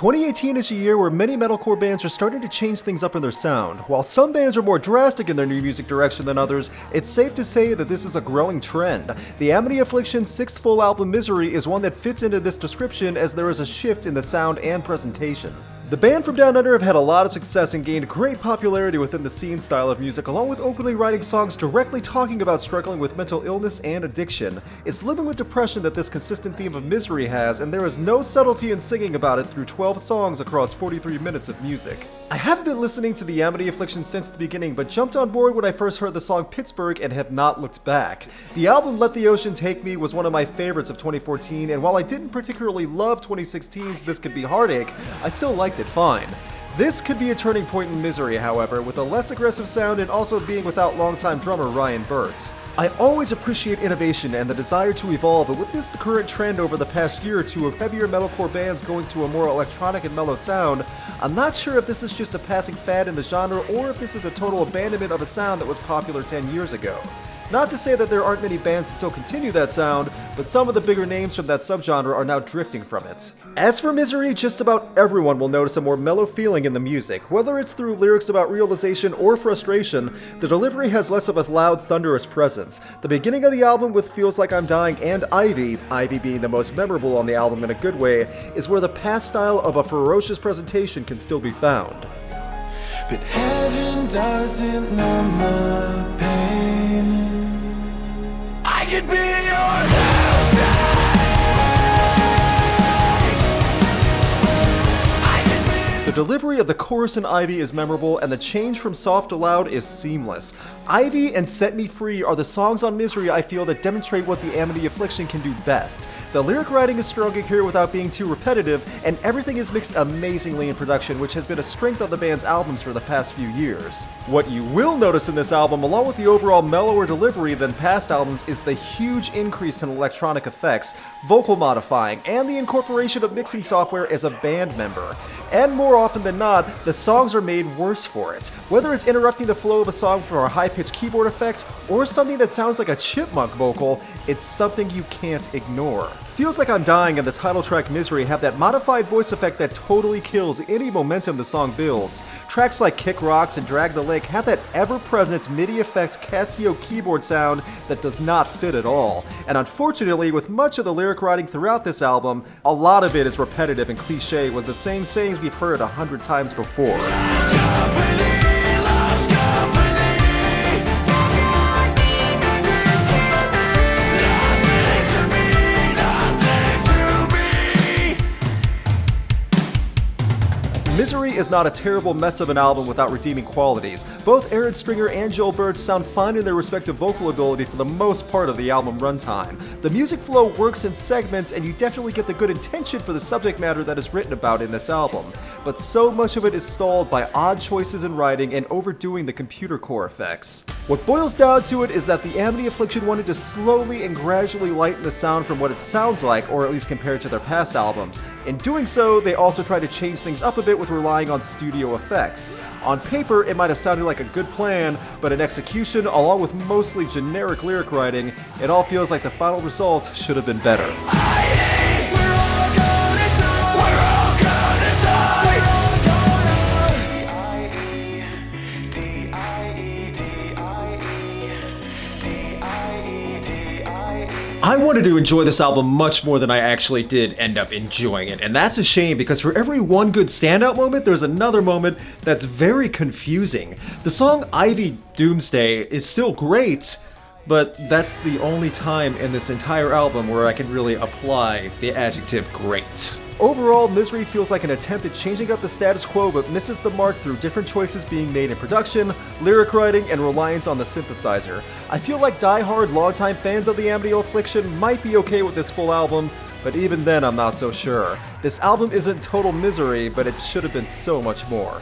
2018 is a year where many metalcore bands are starting to change things up in their sound. While some bands are more drastic in their new music direction than others, it's safe to say that this is a growing trend. The Amity Affliction's sixth full album, Misery, is one that fits into this description as there is a shift in the sound and presentation. The band from Down Under have had a lot of success and gained great popularity within the scene style of music, along with openly writing songs directly talking about struggling with mental illness and addiction. It's living with depression that this consistent theme of misery has, and there is no subtlety in singing about it through 12 songs across 43 minutes of music. I haven't been listening to the Amity Affliction since the beginning, but jumped on board when I first heard the song Pittsburgh and have not looked back. The album Let the Ocean Take Me was one of my favorites of 2014, and while I didn't particularly love 2016's This Could Be Heartbreak, I still liked it fine. This could be a turning point in Misery, however, with a less aggressive sound and also being without longtime drummer Ryan Burt. I always appreciate innovation and the desire to evolve, but with this the current trend over the past year or two of heavier metalcore bands going to a more electronic and mellow sound, I'm not sure if this is just a passing fad in the genre or if this is a total abandonment of a sound that was popular 10 years ago. Not to say that there aren't many bands that still continue that sound, but some of the bigger names from that subgenre are now drifting from it. As for Misery, just about everyone will notice a more mellow feeling in the music. Whether it's through lyrics about realization or frustration, the delivery has less of a loud, thunderous presence. The beginning of the album with Feels Like I'm Dying and Ivy being the most memorable on the album in a good way, is where the past style of a ferocious presentation can still be found. But heaven doesn't numb my pain. I could be your The delivery of the chorus in Ivy is memorable, and the change from soft to loud is seamless. Ivy and Set Me Free are the songs on Misery I feel that demonstrate what the Amity Affliction can do best. The lyric writing is stronger here without being too repetitive, and everything is mixed amazingly in production, which has been a strength of the band's albums for the past few years. What you will notice in this album, along with the overall mellower delivery than past albums, is the huge increase in electronic effects, vocal modifying, and the incorporation of mixing software as a band member. And more often than not, the songs are made worse for it. Whether it's interrupting the flow of a song for a high-pitched keyboard effect, or something that sounds like a chipmunk vocal, it's something you can't ignore. Feels Like I'm Dying and the title track Misery have that modified voice effect that totally kills any momentum the song builds. Tracks like Kick Rocks and Drag the Lake have that ever-present MIDI effect Casio keyboard sound that does not fit at all. And unfortunately, with much of the lyric writing throughout this album, a lot of it is repetitive and cliche with the same sayings we've heard 100 times before. Misery is not a terrible mess of an album without redeeming qualities. Both Ahren Stringer and Joel Birch sound fine in their respective vocal ability for the most part of the album runtime. The music flow works in segments, and you definitely get the good intention for the subject matter that is written about in this album. But so much of it is stalled by odd choices in writing and overdoing the computer core effects. What boils down to it is that the Amity Affliction wanted to slowly and gradually lighten the sound from what it sounds like, or at least compared to their past albums. In doing so, they also tried to change things up a bit with relying on studio effects. On paper, it might have sounded like a good plan, but in execution, along with mostly generic lyric writing, it all feels like the final result should have been better. I wanted to enjoy this album much more than I actually did end up enjoying it, and that's a shame because for every one good standout moment, there's another moment that's very confusing. The song Ivy Doomsday is still great, but that's the only time in this entire album where I can really apply the adjective great. Overall, Misery feels like an attempt at changing up the status quo but misses the mark through different choices being made in production, lyric writing, and reliance on the synthesizer. I feel like die-hard, longtime fans of the Amity Affliction might be okay with this full album, but even then I'm not so sure. This album isn't total misery, but it should have been so much more.